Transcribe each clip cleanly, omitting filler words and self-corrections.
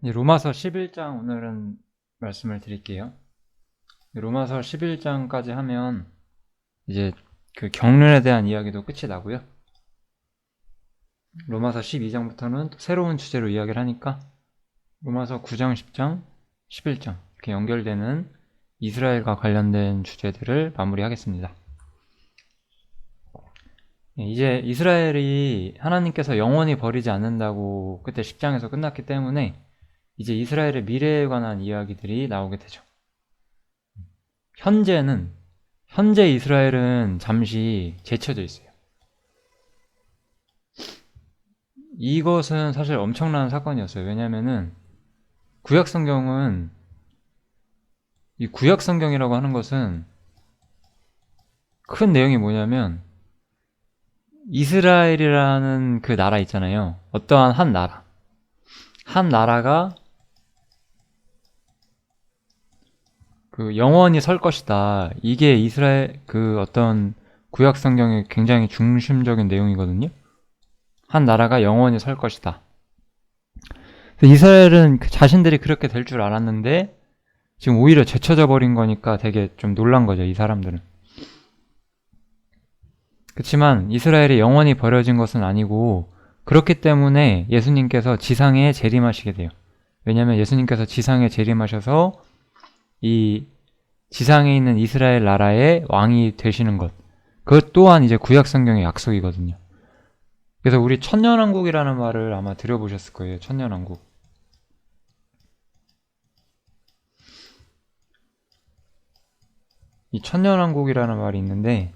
이제 로마서 11장 오늘은 말씀을 드릴게요. 로마서 11장까지 하면 이제 그 경륜에 대한 이야기도 끝이 나고요. 로마서 12장부터는 또 새로운 주제로 이야기를 하니까 로마서 9장, 10장, 11장 이렇게 연결되는 이스라엘과 관련된 주제들을 마무리하겠습니다. 이제 이스라엘이 하나님께서 영원히 버리지 않는다고 그때 10장에서 끝났기 때문에 이제 이스라엘의 미래에 관한 이야기들이 나오게 되죠. 현재 이스라엘은 잠시 제쳐져 있어요. 이것은 사실 엄청난 사건이었어요. 왜냐면은 구약성경은 이 구약성경이라고 하는 것은 큰 내용이 뭐냐면 이스라엘이라는 그 나라 있잖아요. 어떠한 한 나라가 그 영원히 설 것이다. 이게 이스라엘 그 어떤 구약 성경의 굉장히 중심적인 내용이거든요. 한 나라가 영원히 설 것이다. 이스라엘은 자신들이 그렇게 될 줄 알았는데 지금 오히려 제쳐져 버린 거니까 되게 좀 놀란 거죠, 이 사람들은. 그렇지만 이스라엘이 영원히 버려진 것은 아니고 그렇기 때문에 예수님께서 지상에 재림하시게 돼요. 왜냐하면 예수님께서 지상에 재림하셔서 이 지상에 있는 이스라엘 나라의 왕이 되시는 것, 그것 또한 이제 구약 성경의 약속이거든요. 그래서 우리 천년왕국이라는 말을 아마 들어보셨을 거예요. 천년왕국. 이 천년왕국이라는 말이 있는데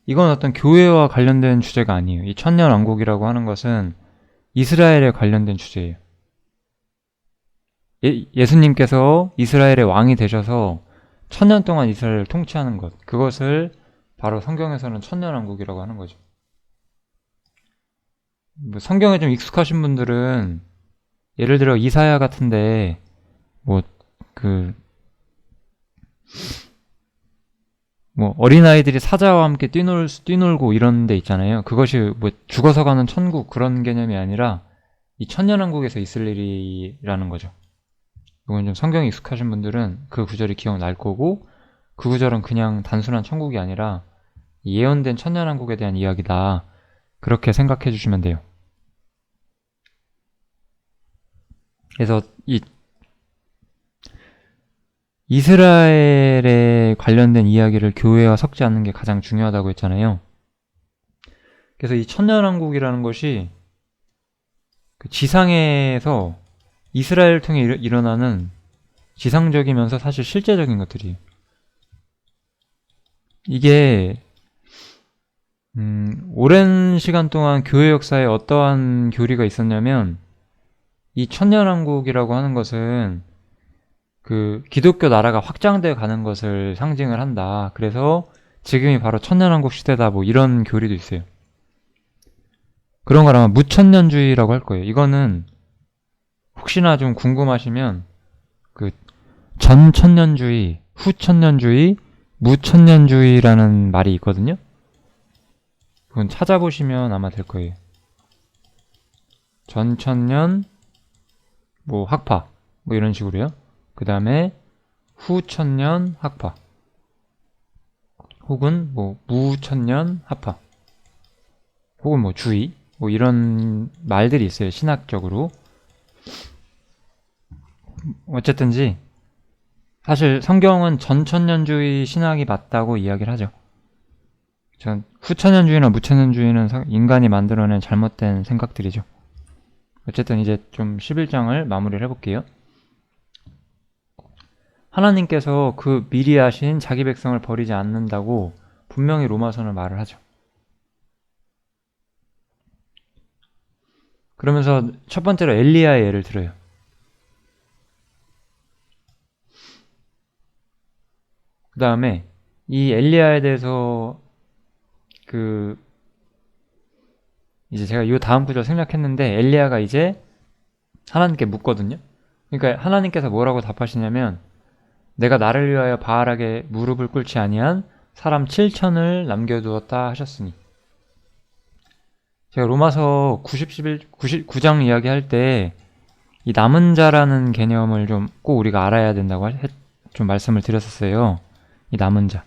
이건 어떤 교회와 관련된 주제가 아니에요. 이 천년왕국이라고 하는 것은 이스라엘에 관련된 주제예요. 예수님께서 이스라엘의 왕이 되셔서 천년 동안 이스라엘을 통치하는 것, 그것을 바로 성경에서는 천년왕국이라고 하는 거죠. 뭐 성경에 좀 익숙하신 분들은 예를 들어 이사야 같은데 뭐 어린아이들이 사자와 함께 뛰놀고 이런 데 있잖아요. 그것이 뭐 죽어서 가는 천국 그런 개념이 아니라 이 천년왕국에서 있을 일이라는 거죠. 이건 좀 성경이 익숙하신 분들은 그 구절이 기억날 거고, 그 구절은 그냥 단순한 천국이 아니라 예언된 천년왕국에 대한 이야기다. 그렇게 생각해 주시면 돼요. 그래서 이 이스라엘에 관련된 이야기를 교회와 섞지 않는 게 가장 중요하다고 했잖아요. 그래서 이 천년왕국이라는 것이 그 지상에서 이스라엘을 통해 일어나는 지상적이면서 사실 실제적인 것들이, 이게 오랜 시간 동안 교회 역사에 어떠한 교리가 있었냐면 이 천년왕국이라고 하는 것은 그 기독교 나라가 확장되어 가는 것을 상징을 한다. 그래서 지금이 바로 천년왕국 시대다. 뭐 이런 교리도 있어요. 그런 걸 아마 무천년주의라고 할 거예요. 이거는 혹시나 좀 궁금하시면 그 전천년주의, 후천년주의, 무천년주의라는 말이 있거든요. 그건 찾아보시면 아마 될 거예요. 전천년 뭐 학파 뭐 이런 식으로요. 그 다음에 후천년 학파 혹은 뭐 무천년 학파 혹은 뭐 주의 뭐 이런 말들이 있어요. 신학적으로. 어쨌든지 사실 성경은 전천년주의 신학이 맞다고 이야기를 하죠. 전 후천년주의나 무천년주의는 인간이 만들어낸 잘못된 생각들이죠. 어쨌든 이제 좀 11장을 마무리를 해볼게요. 하나님께서 그 미리 하신 자기 백성을 버리지 않는다고 분명히 로마서는 말을 하죠. 그러면서 첫 번째로 엘리야의 예를 들어요. 그 다음에 이 엘리야에 대해서 이제 제가 이 다음 구절 생략했는데 엘리야가 이제 하나님께 묻거든요. 그러니까 하나님께서 뭐라고 답하시냐면 내가 나를 위하여 바알에게 무릎을 꿇지 아니한 사람 7천을 남겨두었다 하셨으니. 제가 로마서 9장 이야기할 때 이 남은 자라는 개념을 좀 꼭 우리가 알아야 된다고 좀 말씀을 드렸었어요. 이 남은 자.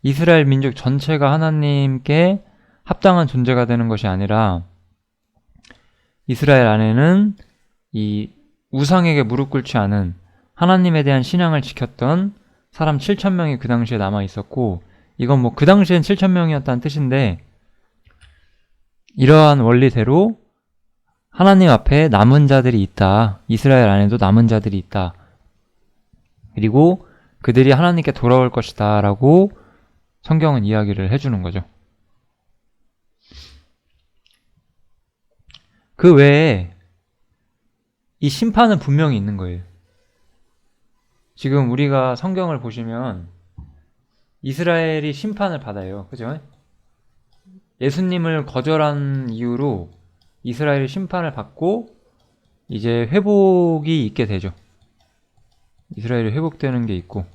이스라엘 민족 전체가 하나님께 합당한 존재가 되는 것이 아니라 이스라엘 안에는 이 우상에게 무릎 꿇지 않은 하나님에 대한 신앙을 지켰던 사람 7,000명이 그 당시에 남아 있었고, 이건 뭐 그 당시엔 7,000명이었다는 뜻인데, 이러한 원리대로 하나님 앞에 남은 자들이 있다. 이스라엘 안에도 남은 자들이 있다. 그리고 그들이 하나님께 돌아올 것이다 라고 성경은 이야기를 해주는 거죠. 그 외에 이 심판은 분명히 있는 거예요. 지금 우리가 성경을 보시면 이스라엘이 심판을 받아요. 그죠? 예수님을 거절한 이유로 이스라엘이 심판을 받고 이제 회복이 있게 되죠. 이스라엘이 회복되는 게 있고,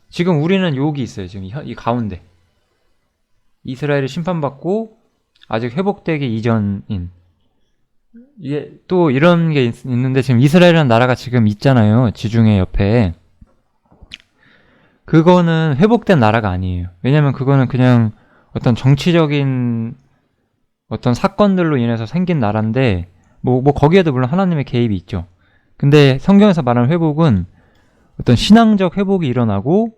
지금 우리는 여기 있어요. 지금 이 가운데 이스라엘이 심판받고 아직 회복되기 이전인, 이게 또 이런 게 있는데, 지금 이스라엘이라는 나라가 지금 있잖아요. 지중해 옆에. 그거는 회복된 나라가 아니에요. 왜냐면 그거는 그냥 어떤 정치적인 어떤 사건들로 인해서 생긴 나라인데, 뭐 거기에도 물론 하나님의 개입이 있죠. 근데 성경에서 말하는 회복은 어떤 신앙적 회복이 일어나고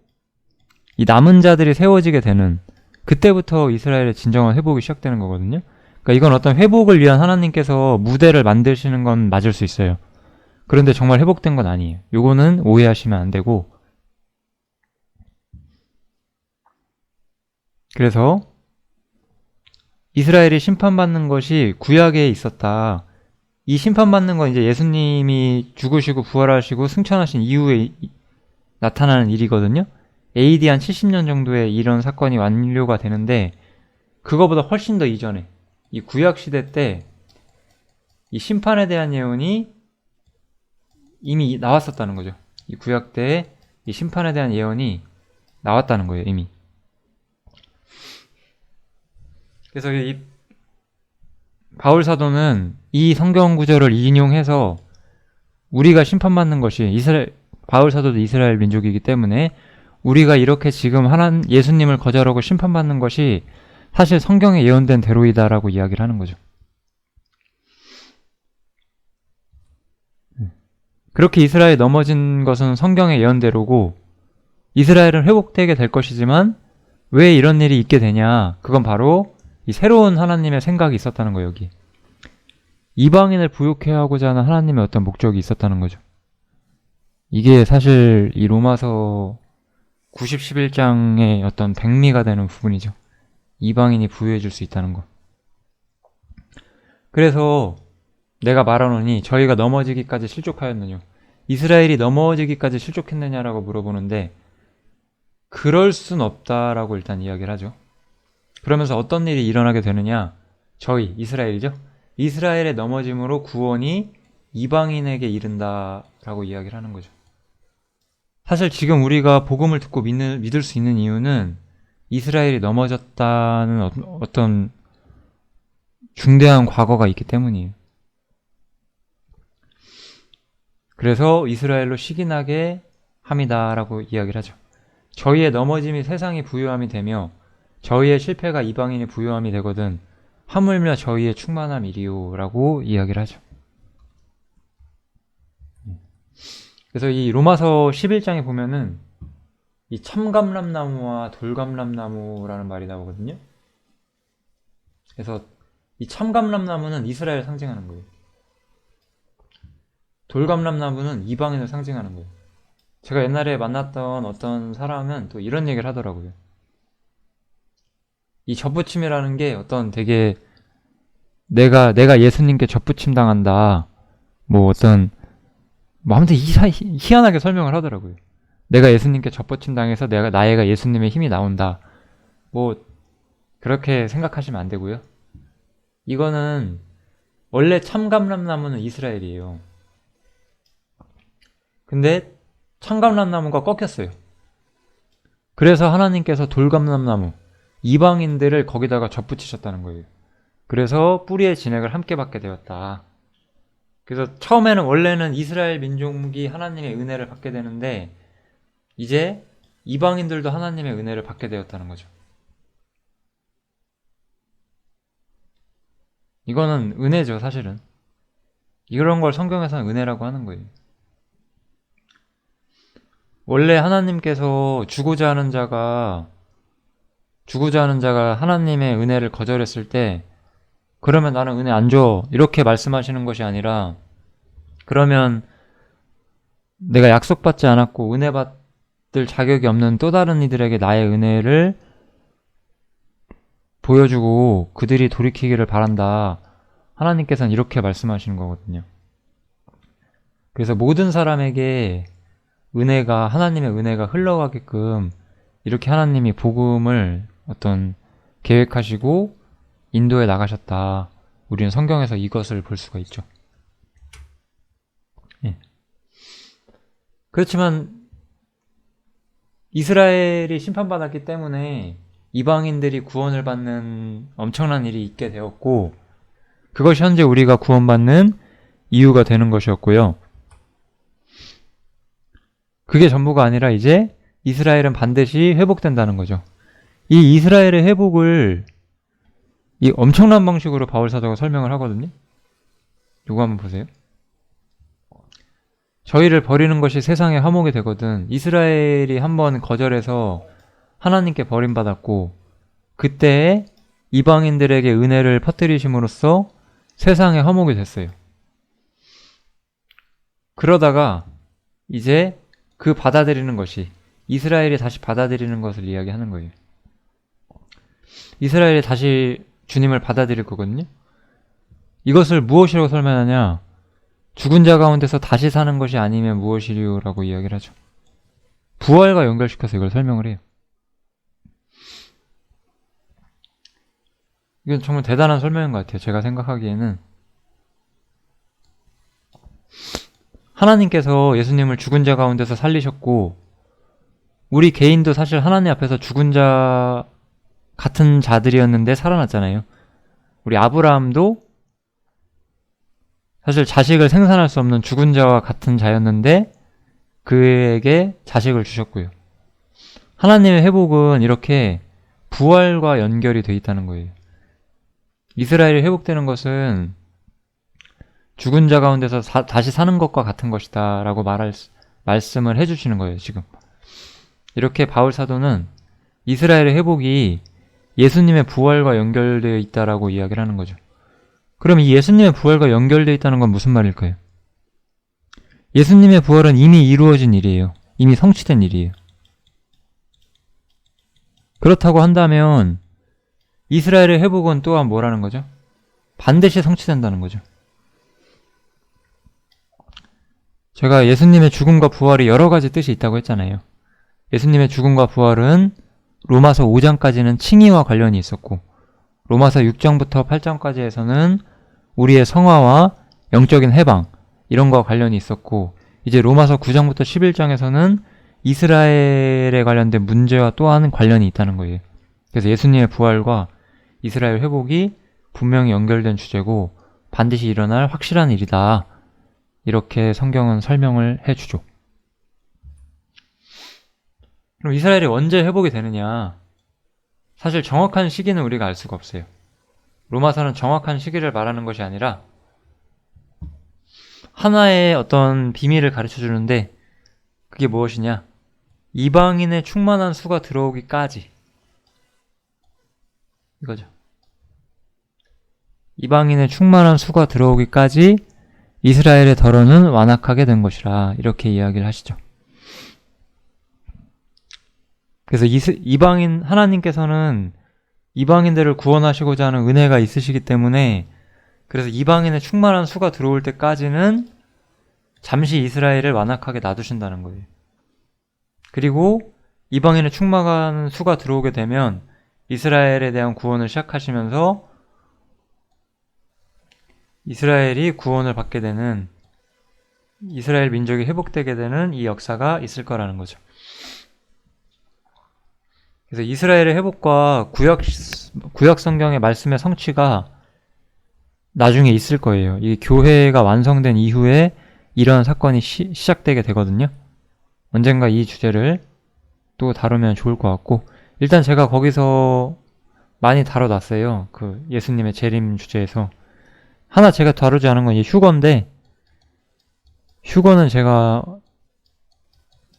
이 남은 자들이 세워지게 되는, 그때부터 이스라엘의 진정한 회복이 시작되는 거거든요. 그러니까 이건 어떤 회복을 위한 하나님께서 무대를 만드시는 건 맞을 수 있어요. 그런데 정말 회복된 건 아니에요. 요거는 오해하시면 안 되고, 그래서 이스라엘이 심판받는 것이 구약에 있었다. 이 심판받는 건 이제 예수님이 죽으시고 부활하시고 승천하신 이후에 나타나는 일이거든요. AD 한 70년 정도에 이런 사건이 완료가 되는데, 그거보다 훨씬 더 이전에 이 구약 시대 때 이 심판에 대한 예언이 이미 나왔었다는 거죠. 이 구약 때 이 심판에 대한 예언이 나왔다는 거예요, 이미. 그래서 이 바울 사도는 이 성경 구절을 인용해서 우리가 심판받는 것이, 바울 사도도 이스라엘 민족이기 때문에 우리가 이렇게 지금 예수님을 거절하고 심판받는 것이 사실 성경에 예언된 대로이다라고 이야기를 하는 거죠. 그렇게 이스라엘이 넘어진 것은 성경의 예언대로고, 이스라엘은 회복되게 될 것이지만 왜 이런 일이 있게 되냐, 그건 바로 이 새로운 하나님의 생각이 있었다는 거예요. 여기 이방인을 부욕해야 하고자 하는 하나님의 어떤 목적이 있었다는 거죠. 이게 사실 이 로마서 90, 11장의 어떤 백미가 되는 부분이죠. 이방인이 부유해질 수 있다는 거. 그래서 내가 말하노니 저희가 넘어지기까지 실족하였느냐, 이스라엘이 넘어지기까지 실족했느냐라고 물어보는데, 그럴 순 없다라고 일단 이야기를 하죠. 그러면서 어떤 일이 일어나게 되느냐, 저희 이스라엘이죠. 이스라엘의 넘어짐으로 구원이 이방인에게 이른다라고 이야기를 하는 거죠. 사실 지금 우리가 복음을 듣고 믿을 수 있는 이유는 이스라엘이 넘어졌다는 어떤 중대한 과거가 있기 때문이에요. 그래서 이스라엘로 시기나게 함이다라고 이야기를 하죠. 저희의 넘어짐이 세상이 부유함이 되며 저희의 실패가 이방인의 부유함이 되거든 하물며 저희의 충만함이리요 라고 이야기를 하죠. 그래서 이 로마서 11장에 보면은 이 참감람나무와 돌감람나무라는 말이 나오거든요. 그래서 이 참감람나무는 이스라엘을 상징하는 거예요. 돌감람나무는 이방인을 상징하는 거예요. 제가 옛날에 만났던 어떤 사람은 또 이런 얘기를 하더라고요. 이 접붙임이라는 게 어떤 되게 내가 예수님께 접붙임 당한다, 뭐 아무튼 희한하게 설명을 하더라고요. 내가 예수님께 접붙임 당해서 나애가 예수님의 힘이 나온다, 뭐 그렇게 생각하시면 안 되고요. 이거는 원래 참감람나무는 이스라엘이에요. 근데 참감람나무가 꺾였어요. 그래서 하나님께서 돌감람나무, 이방인들을 거기다가 접붙이셨다는 거예요. 그래서 뿌리의 진액을 함께 받게 되었다. 그래서 처음에는 원래는 이스라엘 민족이 하나님의 은혜를 받게 되는데 이제 이방인들도 하나님의 은혜를 받게 되었다는 거죠. 이거는 은혜죠, 사실은. 이런 걸 성경에서는 은혜라고 하는 거예요. 원래 하나님께서 주고자 하는 자가 하나님의 은혜를 거절했을 때 그러면 나는 은혜 안 줘 이렇게 말씀하시는 것이 아니라 그러면 내가 약속받지 않았고 은혜 받을 자격이 없는 또 다른 이들에게 나의 은혜를 보여주고 그들이 돌이키기를 바란다. 하나님께서는 이렇게 말씀하시는 거거든요. 그래서 모든 사람에게 하나님의 은혜가 흘러가게끔 이렇게 하나님이 복음을 어떤 계획하시고 인도해 나가셨다. 우리는 성경에서 이것을 볼 수가 있죠. 예. 그렇지만 이스라엘이 심판받았기 때문에 이방인들이 구원을 받는 엄청난 일이 있게 되었고 그것이 현재 우리가 구원받는 이유가 되는 것이었고요. 그게 전부가 아니라 이제 이스라엘은 반드시 회복된다는 거죠. 이 이스라엘의 회복을 이 엄청난 방식으로 바울 사도가 설명을 하거든요. 이거 한번 보세요. 저희를 버리는 것이 세상의 화목이 되거든. 이스라엘이 한번 거절해서 하나님께 버림받았고 그때 이방인들에게 은혜를 퍼뜨리심으로써 세상의 화목이 됐어요. 그러다가 이제 그 받아들이는 것이 이스라엘이 다시 받아들이는 것을 이야기하는 거예요. 이스라엘이 다시 주님을 받아들일 거거든요. 이것을 무엇이라고 설명하냐? 죽은 자 가운데서 다시 사는 것이 아니면 무엇이리요라고 이야기를 하죠. 부활과 연결시켜서 이걸 설명을 해요. 이건 정말 대단한 설명인 것 같아요. 제가 생각하기에는 하나님께서 예수님을 죽은 자 가운데서 살리셨고 우리 개인도 사실 하나님 앞에서 죽은 자 같은 자들이었는데 살아났잖아요. 우리 아브라함도 사실 자식을 생산할 수 없는 죽은 자와 같은 자였는데 그에게 자식을 주셨고요. 하나님의 회복은 이렇게 부활과 연결이 되어 있다는 거예요. 이스라엘이 회복되는 것은 죽은 자 가운데서 다시 사는 것과 같은 것이다 라고 말씀을 해주시는 거예요. 지금 이렇게 바울 사도는 이스라엘의 회복이 예수님의 부활과 연결되어 있다라고 이야기를 하는 거죠. 그럼 이 예수님의 부활과 연결되어 있다는 건 무슨 말일까요? 예수님의 부활은 이미 이루어진 일이에요. 이미 성취된 일이에요. 그렇다고 한다면 이스라엘의 회복은 또한 뭐라는 거죠? 반드시 성취된다는 거죠. 제가 예수님의 죽음과 부활이 여러 가지 뜻이 있다고 했잖아요. 예수님의 죽음과 부활은 로마서 5장까지는 칭의와 관련이 있었고 로마서 6장부터 8장까지에서는 우리의 성화와 영적인 해방 이런 거와 관련이 있었고 이제 로마서 9장부터 11장에서는 이스라엘에 관련된 문제와 또한 관련이 있다는 거예요. 그래서 예수님의 부활과 이스라엘 회복이 분명히 연결된 주제고 반드시 일어날 확실한 일이다. 이렇게 성경은 설명을 해주죠. 그럼 이스라엘이 언제 회복이 되느냐? 사실 정확한 시기는 우리가 알 수가 없어요. 로마서는 정확한 시기를 말하는 것이 아니라 하나의 어떤 비밀을 가르쳐 주는데 그게 무엇이냐? 이방인의 충만한 수가 들어오기까지 이거죠. 이방인의 충만한 수가 들어오기까지 이스라엘의 덜어는 완악하게 된 것이라 이렇게 이야기를 하시죠. 그래서 이방인 하나님께서는 이방인들을 구원하시고자 하는 은혜가 있으시기 때문에 그래서 이방인의 충만한 수가 들어올 때까지는 잠시 이스라엘을 완악하게 놔두신다는 거예요. 그리고 이방인의 충만한 수가 들어오게 되면 이스라엘에 대한 구원을 시작하시면서 이스라엘이 구원을 받게 되는 이스라엘 민족이 회복되게 되는 이 역사가 있을 거라는 거죠. 그래서 이스라엘의 회복과 구약 성경의 말씀의 성취가 나중에 있을 거예요. 이 교회가 완성된 이후에 이런 사건이 시작되게 되거든요. 언젠가 이 주제를 또 다루면 좋을 것 같고, 일단 제가 거기서 많이 다뤄놨어요. 그 예수님의 재림 주제에서. 하나 제가 다루지 않은 건 이 휴거인데, 휴거는 제가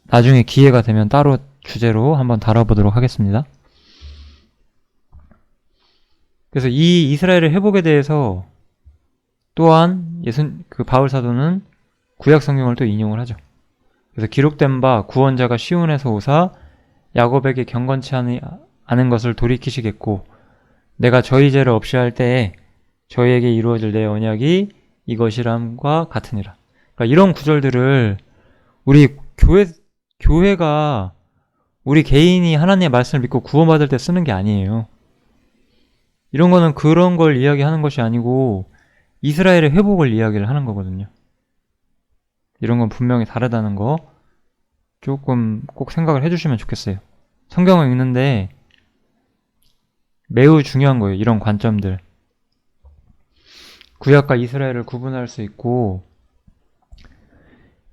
나중에 기회가 되면 따로 주제로 한번 다뤄보도록 하겠습니다. 그래서 이 이스라엘의 회복에 대해서 또한 그 바울 사도는 구약 성경을 또 인용을 하죠. 그래서 기록된 바 구원자가 시온에서 오사 야곱에게 경건치 않은 것을 돌이키시겠고 내가 저희 죄를 없이 할 때에 저희에게 이루어질 내 언약이 이것이람과 같으니라. 그러니까 이런 구절들을 우리 교회가 우리 개인이 하나님의 말씀을 믿고 구원받을 때 쓰는 게 아니에요. 이런 거는 그런 걸 이야기하는 것이 아니고 이스라엘의 회복을 이야기를 하는 거거든요. 이런 건 분명히 다르다는 거 조금 꼭 생각을 해주시면 좋겠어요. 성경을 읽는데 매우 중요한 거예요. 이런 관점들. 구약과 이스라엘을 구분할 수 있고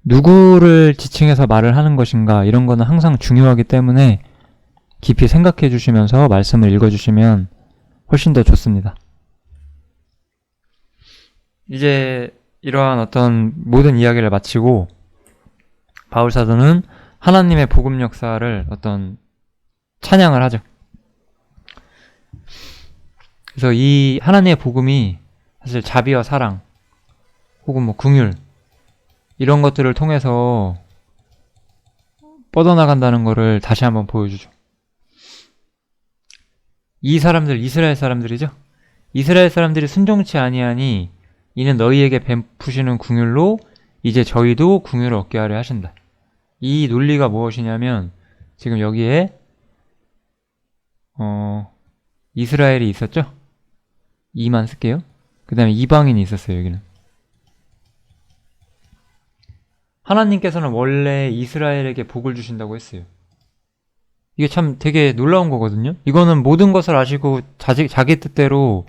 누구를 지칭해서 말을 하는 것인가 이런 거는 항상 중요하기 때문에 깊이 생각해 주시면서 말씀을 읽어주시면 훨씬 더 좋습니다. 이제 이러한 어떤 모든 이야기를 마치고 바울 사도는 하나님의 복음 역사를 어떤 찬양을 하죠. 그래서 이 하나님의 복음이 사실 자비와 사랑 혹은 뭐 긍휼 이런 것들을 통해서 뻗어나간다는 것을 다시 한번 보여주죠. 이 사람들 이스라엘 사람들이죠. 이스라엘 사람들이 순종치 아니하니 이는 너희에게 베푸시는 긍휼로 이제 저희도 긍휼을 얻게 하려 하신다. 이 논리가 무엇이냐면 지금 여기에 이스라엘이 있었죠? 2만 쓸게요. 그 다음에 이방인이 있었어요. 여기는 하나님께서는 원래 이스라엘에게 복을 주신다고 했어요. 이게 참 되게 놀라운 거거든요. 이거는 모든 것을 아시고 자기 뜻대로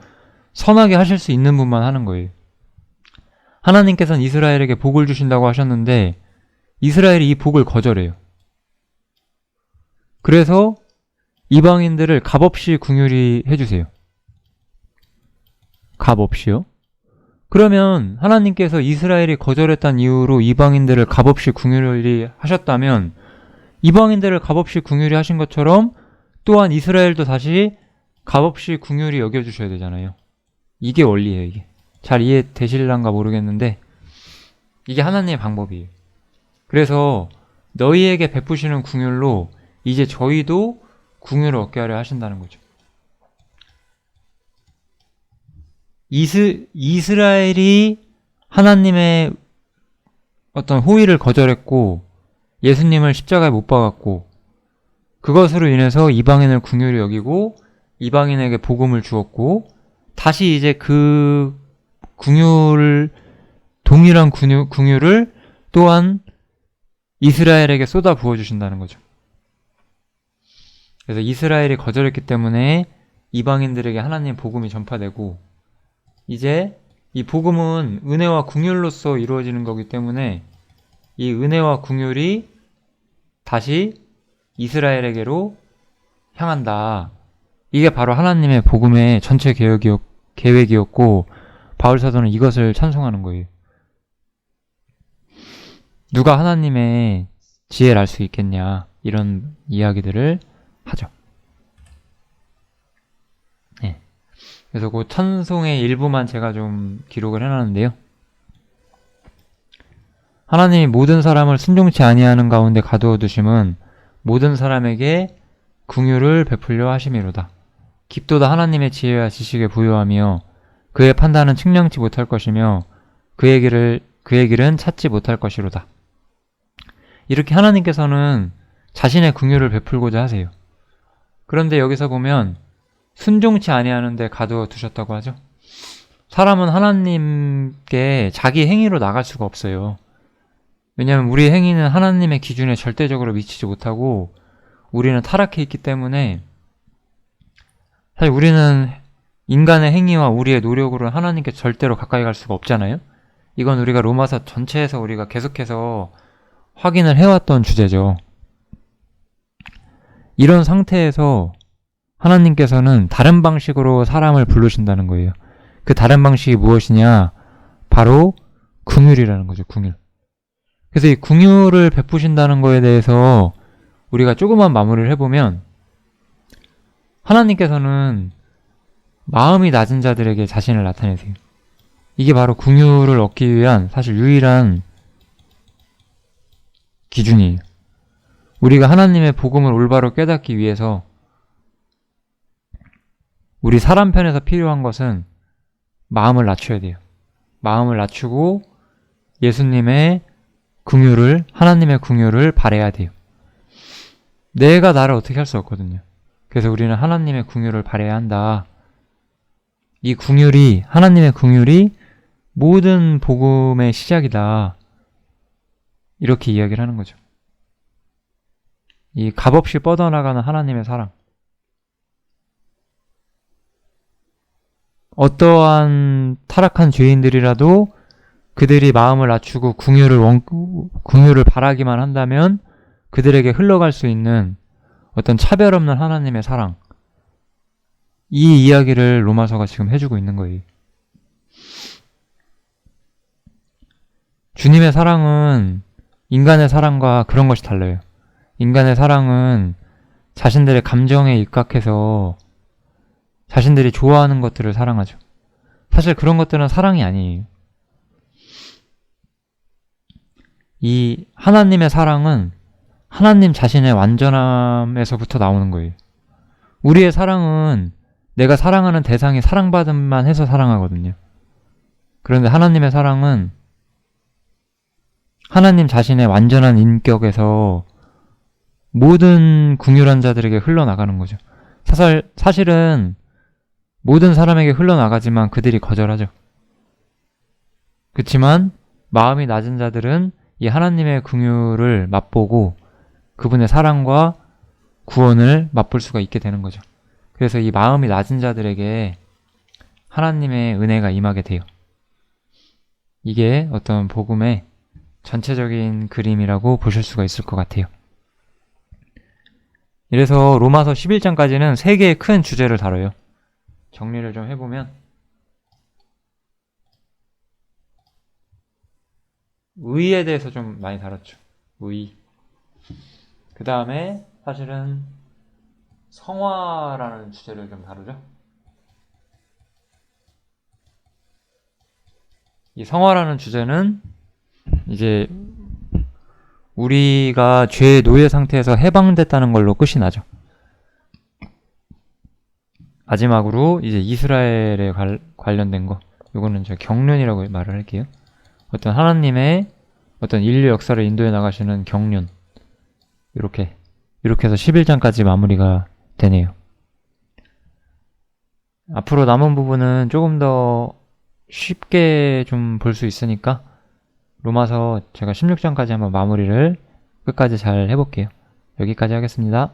선하게 하실 수 있는 분만 하는 거예요. 하나님께서는 이스라엘에게 복을 주신다고 하셨는데 이스라엘이 이 복을 거절해요. 그래서 이방인들을 값없이 긍휼히 해주세요. 값없이요? 그러면 하나님께서 이스라엘이 거절했다는 이유로 이방인들을 값없이 긍휼히 하셨다면 이방인들을 값없이 긍휼히 하신 것처럼 또한 이스라엘도 다시 값없이 긍휼히 여겨주셔야 되잖아요. 이게 원리예요. 이게 잘 이해되실란가 모르겠는데 이게 하나님의 방법이에요. 그래서 너희에게 베푸시는 긍휼로 이제 저희도 긍휼을 얻게 하려 하신다는 거죠. 이스라엘이 하나님의 어떤 호의를 거절했고 예수님을 십자가에 못 박았고 그것으로 인해서 이방인을 긍휼히 여기고 이방인에게 복음을 주었고 다시 이제 그 동일한 긍휼을 또한 이스라엘에게 쏟아 부어주신다는 거죠. 그래서 이스라엘이 거절했기 때문에 이방인들에게 하나님의 복음이 전파되고 이제 이 복음은 은혜와 긍휼로서 이루어지는 거기 때문에 이 은혜와 긍휼이 다시 이스라엘에게로 향한다. 이게 바로 하나님의 복음의 전체 계획이었고 바울 사도는 이것을 찬송하는 거예요. 누가 하나님의 지혜를 알 수 있겠냐 이런 이야기들을 하죠. 네. 그래서 그 찬송의 일부만 제가 좀 기록을 해놨는데요. 하나님이 모든 사람을 순종치 아니하는 가운데 가두어 두심은 모든 사람에게 긍휼을 베풀려 하심이로다. 깊도다 하나님의 지혜와 지식에 부요하며 그의 판단은 측량치 못할 것이며 그의 길은 찾지 못할 것이로다. 이렇게 하나님께서는 자신의 긍휼을 베풀고자 하세요. 그런데 여기서 보면 순종치 아니하는데 가두어 두셨다고 하죠. 사람은 하나님께 자기 행위로 나갈 수가 없어요. 왜냐하면 우리 행위는 하나님의 기준에 절대적으로 미치지 못하고 우리는 타락해 있기 때문에 사실 우리는 인간의 행위와 우리의 노력으로 하나님께 절대로 가까이 갈 수가 없잖아요. 이건 우리가 로마서 전체에서 우리가 계속해서 확인을 해왔던 주제죠. 이런 상태에서 하나님께서는 다른 방식으로 사람을 부르신다는 거예요. 그 다른 방식이 무엇이냐? 바로 긍휼이라는 거죠. 긍휼. 그래서 이 긍휼을 베푸신다는 거에 대해서 우리가 조금만 마무리를 해보면, 하나님께서는 마음이 낮은 자들에게 자신을 나타내세요. 이게 바로 긍휼을 얻기 위한 사실 유일한 기준이에요. 우리가 하나님의 복음을 올바로 깨닫기 위해서 우리 사람 편에서 필요한 것은 마음을 낮춰야 돼요. 마음을 낮추고 예수님의 긍휼을, 하나님의 긍휼을 바라야 돼요. 내가 나를 어떻게 할 수 없거든요. 그래서 우리는 하나님의 긍휼을 바라야 한다. 이 긍휼이, 하나님의 긍휼이 모든 복음의 시작이다. 이렇게 이야기를 하는 거죠. 이 값없이 뻗어나가는 하나님의 사랑. 어떠한 타락한 죄인들이라도 그들이 마음을 낮추고 긍휼을 바라기만 한다면 그들에게 흘러갈 수 있는 어떤 차별 없는 하나님의 사랑. 이 이야기를 로마서가 지금 해주고 있는 거예요. 주님의 사랑은 인간의 사랑과 그런 것이 달라요. 인간의 사랑은 자신들의 감정에 입각해서 자신들이 좋아하는 것들을 사랑하죠. 사실 그런 것들은 사랑이 아니에요. 이 하나님의 사랑은 하나님 자신의 완전함에서부터 나오는 거예요. 우리의 사랑은 내가 사랑하는 대상이 사랑받음만 해서 사랑하거든요. 그런데 하나님의 사랑은 하나님 자신의 완전한 인격에서 모든 긍휼한 자들에게 흘러나가는 거죠. 사실은 모든 사람에게 흘러나가지만 그들이 거절하죠. 그렇지만 마음이 낮은 자들은 이 하나님의 긍휼을 맛보고 그분의 사랑과 구원을 맛볼 수가 있게 되는 거죠. 그래서 이 마음이 낮은 자들에게 하나님의 은혜가 임하게 돼요. 이게 어떤 복음의 전체적인 그림이라고 보실 수가 있을 것 같아요. 이래서 로마서 11장까지는 3개의 큰 주제를 다뤄요. 정리를 좀 해보면, 의에 대해서 좀 많이 다뤘죠. 의. 그 다음에 사실은 성화라는 주제를 좀 다루죠. 이 성화라는 주제는 이제 우리가 죄의 노예 상태에서 해방됐다는 걸로 끝이 나죠. 마지막으로 이제 이스라엘에 관련된 거, 이거는 제가 경륜이라고 말을 할게요. 어떤 하나님의 어떤 인류 역사를 인도해 나가시는 경륜. 이렇게 해서 11장까지 마무리가 되네요. 앞으로 남은 부분은 조금 더 쉽게 좀 볼 수 있으니까 로마서 제가 16장까지 한번 마무리를 끝까지 잘 해볼게요. 여기까지 하겠습니다.